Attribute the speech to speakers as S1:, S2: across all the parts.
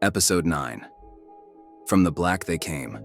S1: Episode 9. From the black they came.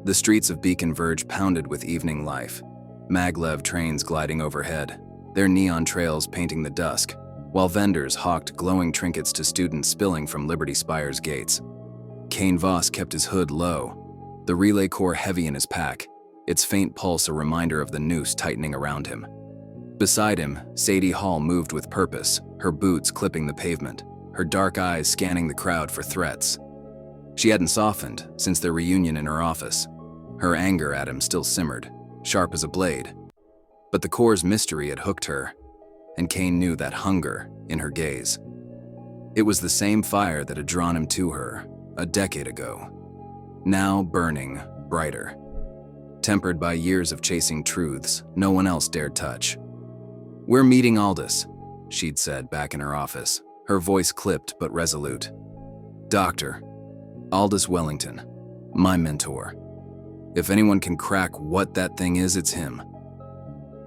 S1: The streets of Beacon Verge pounded with evening life. Maglev trains gliding overhead, their neon trails painting the dusk, while vendors hawked glowing trinkets to students spilling from Liberty Spire's gates. Kane Voss kept his hood low, the relay core heavy in his pack, its faint pulse a reminder of the noose tightening around him. Beside him, Sadie Hall moved with purpose, her boots clipping the pavement, her dark eyes scanning the crowd for threats. She hadn't softened since their reunion in her office. Her anger at him still simmered, sharp as a blade. But the core's mystery had hooked her, and Kane knew that hunger in her gaze. It was the same fire that had drawn him to her a decade ago, now burning brighter, tempered by years of chasing truths no one else dared touch. "We're meeting Aldus," she'd said back in her office, her voice clipped but resolute. "Dr. Aldus Wellington, my mentor. If anyone can crack what that thing is, it's him."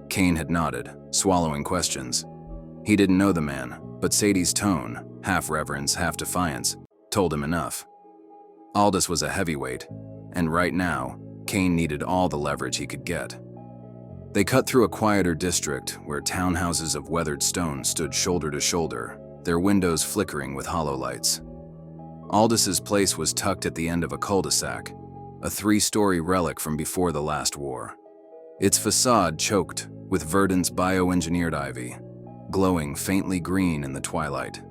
S1: Kane had nodded, swallowing questions. He didn't know the man, but Sadie's tone, half reverence, half defiance, told him enough. Aldus was a heavyweight, and right now, Kane needed all the leverage he could get. They cut through a quieter district where townhouses of weathered stone stood shoulder to shoulder, their windows flickering with hollow lights. Aldus's place was tucked at the end of a cul-de-sac, a 3-story relic from before the last war. Its facade choked with Verdant's bioengineered ivy, glowing faintly green in the twilight.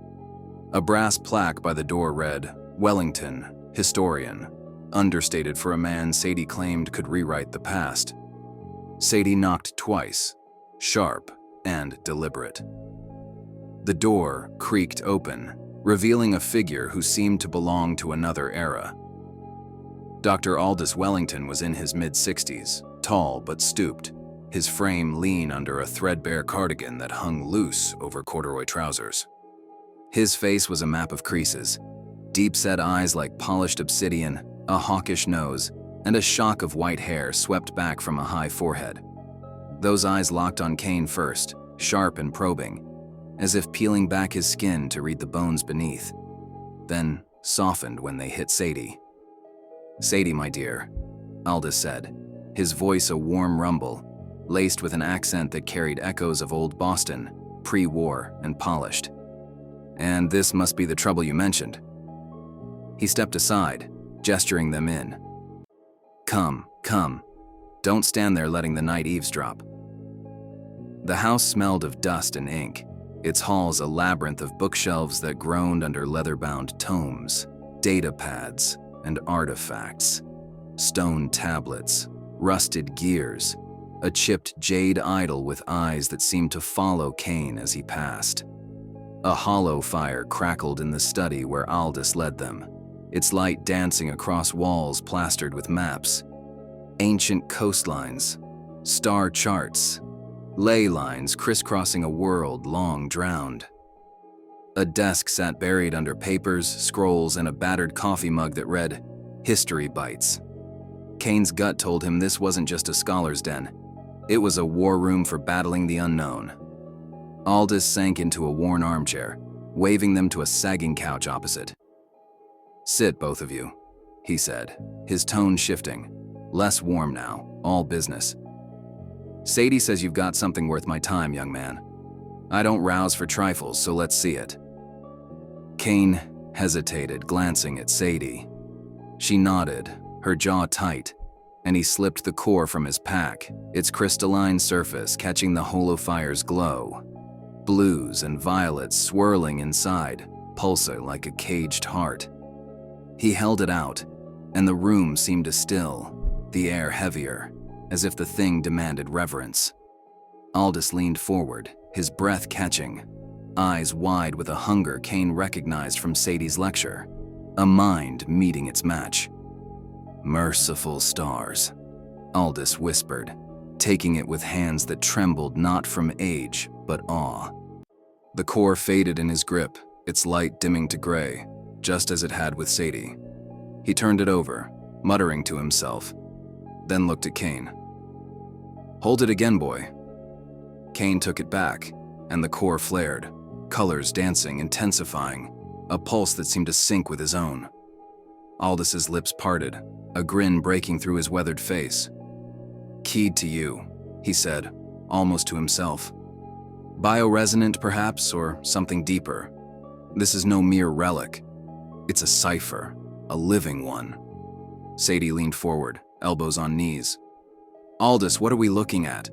S1: A brass plaque by the door read, "Wellington, Historian," understated for a man Sadie claimed could rewrite the past. Sadie knocked twice, sharp and deliberate. The door creaked open, revealing a figure who seemed to belong to another era. Dr. Aldus Wellington was in his mid-60s, tall but stooped, his frame lean under a threadbare cardigan that hung loose over corduroy trousers. His face was a map of creases, deep-set eyes like polished obsidian, a hawkish nose, and a shock of white hair swept back from a high forehead. Those eyes locked on Kane first, sharp and probing, as if peeling back his skin to read the bones beneath, then softened when they hit Sadie. "Sadie, my dear," Aldus said, his voice a warm rumble, laced with an accent that carried echoes of old Boston, pre-war and polished. "And this must be the trouble you mentioned." He stepped aside, gesturing them in. Come. Don't stand there letting the night eavesdrop." The house smelled of dust and ink, its halls a labyrinth of bookshelves that groaned under leather-bound tomes, data pads, and artifacts. Stone tablets, rusted gears, a chipped jade idol with eyes that seemed to follow Kane as he passed. A hollow fire crackled in the study where Aldus led them, its light dancing across walls plastered with maps. Ancient coastlines, star charts, ley lines crisscrossing a world long drowned. A desk sat buried under papers, scrolls, and a battered coffee mug that read, "History Bites." Kane's gut told him this wasn't just a scholar's den. It was a war room for battling the unknown. Aldus sank into a worn armchair, waving them to a sagging couch opposite. "Sit, both of you," he said, his tone shifting, less warm now, all business. "Sadie says you've got something worth my time, young man. I don't rouse for trifles, so let's see it." Kane hesitated, glancing at Sadie. She nodded, her jaw tight, and he slipped the core from his pack, its crystalline surface catching the hollow fire's glow. Blues and violets swirling inside, pulsing like a caged heart. He held it out, and the room seemed to still, the air heavier, as if the thing demanded reverence. Aldus leaned forward, his breath catching, eyes wide with a hunger Kane recognized from Sadie's lecture, a mind meeting its match. "Merciful stars," Aldus whispered, taking it with hands that trembled not from age, but awe. The core faded in his grip, its light dimming to gray, just as it had with Sadie. He turned it over, muttering to himself, then looked at Kane. "Hold it again, boy." Kane took it back, and the core flared, colors dancing, intensifying, a pulse that seemed to sync with his own. Aldus's lips parted, a grin breaking through his weathered face. "Keyed to you," he said, almost to himself. "Bioresonant, perhaps, or something deeper. This is no mere relic. It's a cipher, a living one." Sadie leaned forward, elbows on knees. "Aldus, what are we looking at?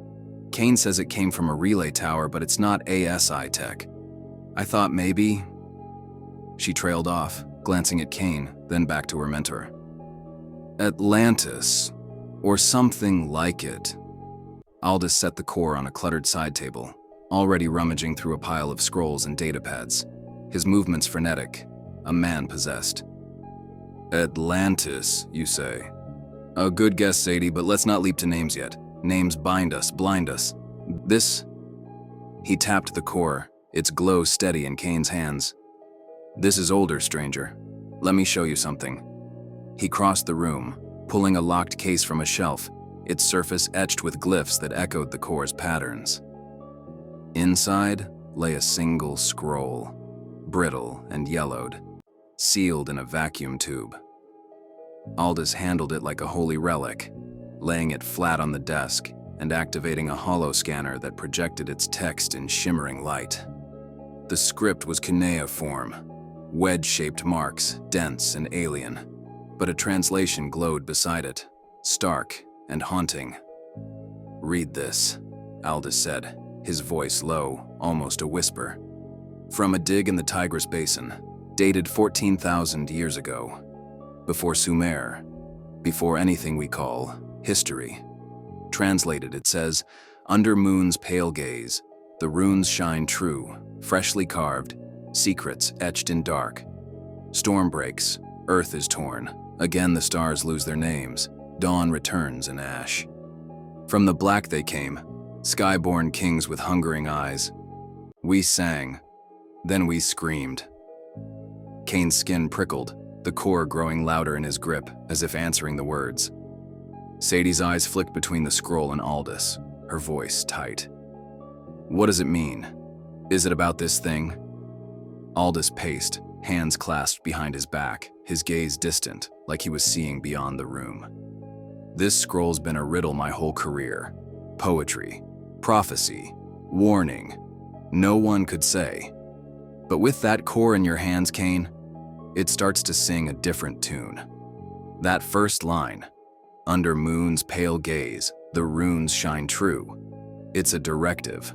S1: Kane says it came from a relay tower, but it's not ASI tech. I thought maybe..." She trailed off, glancing at Kane, then back to her mentor. "Atlantis, or something like it." Aldus set the core on a cluttered side table, already rummaging through a pile of scrolls and datapads, his movements frenetic, a man possessed. "Atlantis, you say? A good guess, Sadie, but let's not leap to names yet. Names bind us, blind us. This..." He tapped the core, its glow steady in Kane's hands. "This is older, stranger. Let me show you something." He crossed the room, pulling a locked case from a shelf, its surface etched with glyphs that echoed the core's patterns. Inside lay a single scroll, brittle and yellowed, sealed in a vacuum tube. Aldus handled it like a holy relic, laying it flat on the desk and activating a holo scanner that projected its text in shimmering light. The script was cuneiform, wedge-shaped marks, dense and alien, but a translation glowed beside it, stark and haunting. "Read this," Aldus said, his voice low, almost a whisper. "From a dig in the Tigris Basin, dated 14,000 years ago, before Sumer, before anything we call history. Translated, it says, under moon's pale gaze, the runes shine true, freshly carved, secrets etched in dark. Storm breaks, earth is torn, again the stars lose their names, dawn returns in ash. From the black they came, sky-born kings with hungering eyes. We sang, then we screamed." Kane's skin prickled, the core growing louder in his grip, as if answering the words. Sadie's eyes flicked between the scroll and Aldus, her voice tight. "What does it mean? Is it about this thing?" Aldus paced, hands clasped behind his back, his gaze distant, like he was seeing beyond the room. "This scroll's been a riddle my whole career. Poetry, prophecy, warning. No one could say. But with that core in your hands, Kane, it starts to sing a different tune. That first line, under moon's pale gaze, the runes shine true. It's a directive.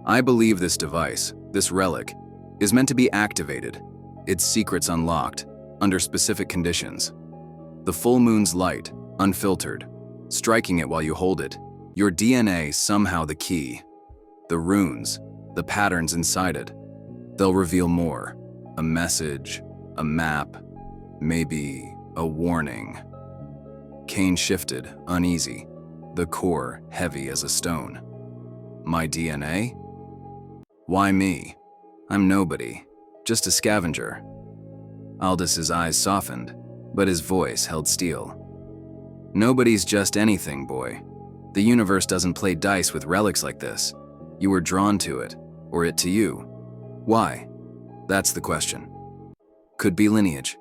S1: I believe this device, this relic, is meant to be activated, its secrets unlocked, under specific conditions. The full moon's light, unfiltered, striking it while you hold it, your DNA somehow the key. The runes, the patterns inside it, they'll reveal more. A message, a map, maybe a warning." Kane shifted, uneasy, the core heavy as a stone. "My DNA? Why me? I'm nobody, just a scavenger." Aldus's eyes softened, but his voice held steel. "Nobody's just anything, boy. The universe doesn't play dice with relics like this. You were drawn to it, or it to you. Why? That's the question. Could be lineage.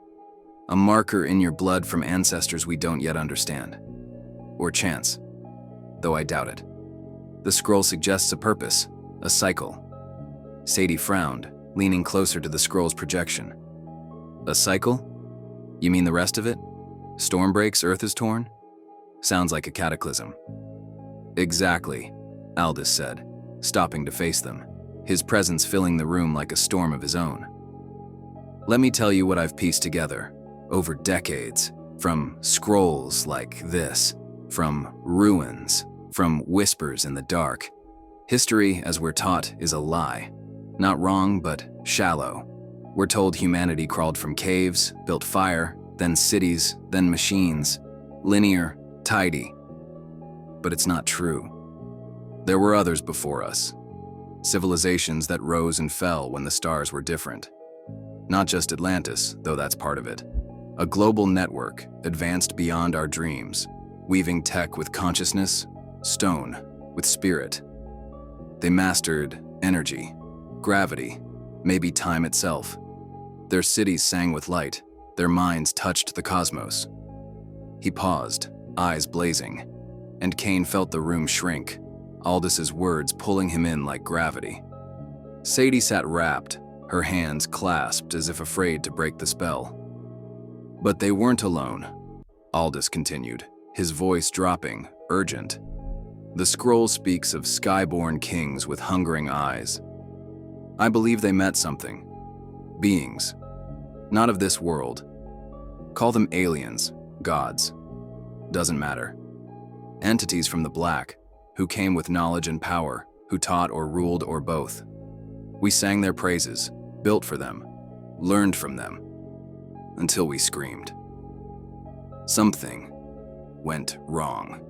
S1: A marker in your blood from ancestors we don't yet understand. Or chance, though I doubt it. The scroll suggests a purpose, a cycle." Sadie frowned, leaning closer to the scroll's projection. "A cycle? You mean the rest of it? Storm breaks, earth is torn? Sounds like a cataclysm." "Exactly," Aldus said, stopping to face them, his presence filling the room like a storm of his own. "Let me tell you what I've pieced together, over decades, from scrolls like this, from ruins, from whispers in the dark. History, as we're taught, is a lie. Not wrong, but shallow. We're told humanity crawled from caves, built fire, then cities, then machines. Linear, tidy. But it's not true. There were others before us. Civilizations that rose and fell when the stars were different. Not just Atlantis, though that's part of it. A global network, advanced beyond our dreams, weaving tech with consciousness, stone with spirit. They mastered energy, gravity, maybe time itself. Their cities sang with light, their minds touched the cosmos. He paused, eyes blazing, and Kane felt the room shrink, Aldus's words pulling him in like gravity. Sadie sat rapt, her hands clasped as if afraid to break the spell. But they weren't alone, Aldus continued, his voice dropping, urgent. The scroll speaks of skyborn kings with hungering eyes. I believe they met something. Beings. Not of this world. Call them aliens, gods. Doesn't matter. Entities from the black, who came with knowledge and power, who taught or ruled or both. We sang their praises, built for them, learned from them, until we screamed. Something went wrong.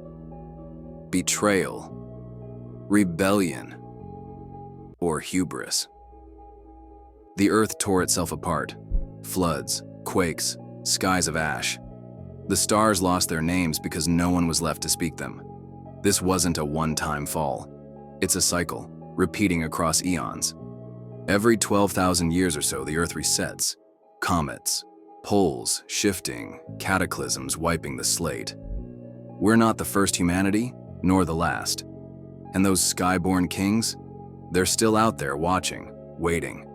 S1: Betrayal, rebellion, or hubris. The earth tore itself apart. Floods, quakes, skies of ash. The stars lost their names because no one was left to speak them. This wasn't a one-time fall. It's a cycle, repeating across eons. Every 12,000 years or so, the earth resets. Comets, poles shifting, cataclysms wiping the slate. We're not the first humanity, nor the last. And those skyborn kings, they're still out there watching, waiting.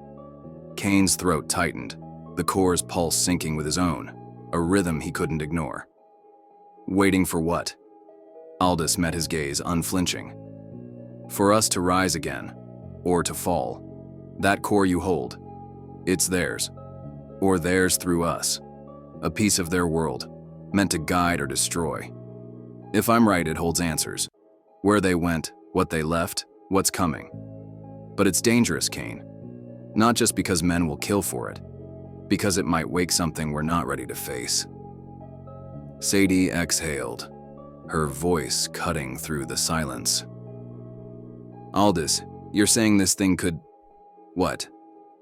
S1: Kane's throat tightened, the core's pulse syncing with his own, a rhythm he couldn't ignore. Waiting for what? Aldus met his gaze, unflinching. For us to rise again, or to fall. That core you hold, it's theirs, or theirs through us. A piece of their world, meant to guide or destroy. If I'm right, it holds answers. Where they went, what they left, what's coming. But it's dangerous, Kane. Not just because men will kill for it, because it might wake something we're not ready to face. Sadie exhaled, her voice cutting through the silence. Aldus, you're saying this thing could… what?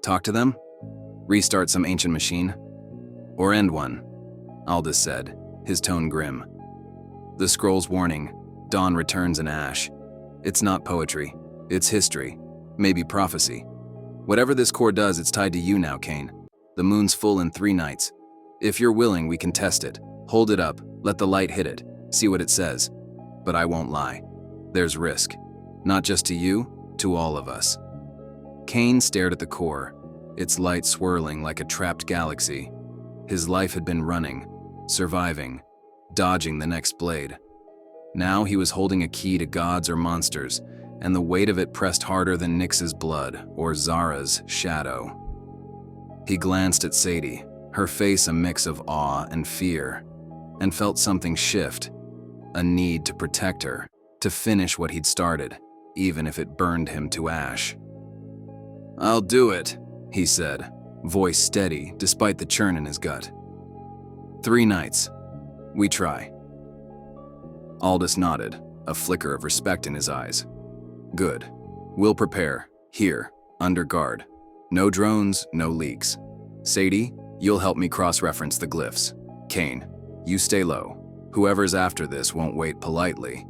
S1: Talk to them? Restart some ancient machine? Or end one? Aldus said, his tone grim. The scroll's warning, dawn returns in ash. It's not poetry, it's history, maybe prophecy. Whatever this core does, it's tied to you now, Kane. The moon's full in 3 nights. If you're willing, we can test it. Hold it up, let the light hit it, see what it says. But I won't lie. There's risk. Not just to you, to all of us. Kane stared at the core, its light swirling like a trapped galaxy. His life had been running, surviving, dodging the next blade. Now he was holding a key to gods or monsters, and the weight of it pressed harder than Nyx's blood or Zara's shadow. He glanced at Sadie, her face a mix of awe and fear, and felt something shift, a need to protect her, to finish what he'd started, even if it burned him to ash. I'll do it, he said, voice steady despite the churn in his gut. 3 nights. We try. Aldus nodded, a flicker of respect in his eyes. Good. We'll prepare, here, under guard. No drones, no leaks. Sadie, you'll help me cross-reference the glyphs. Kane, you stay low. Whoever's after this won't wait politely.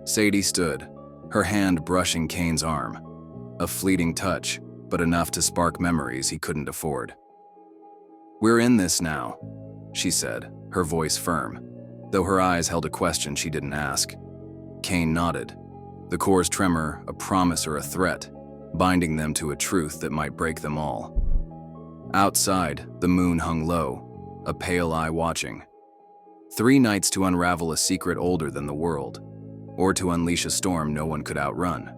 S1: Sadie stood, her hand brushing Kane's arm. A fleeting touch, but enough to spark memories he couldn't afford. We're in this now, she said, her voice firm, though her eyes held a question she didn't ask. Kane nodded, the core's tremor a promise or a threat, binding them to a truth that might break them all. Outside, the moon hung low, a pale eye watching. 3 nights to unravel a secret older than the world, or to unleash a storm no one could outrun.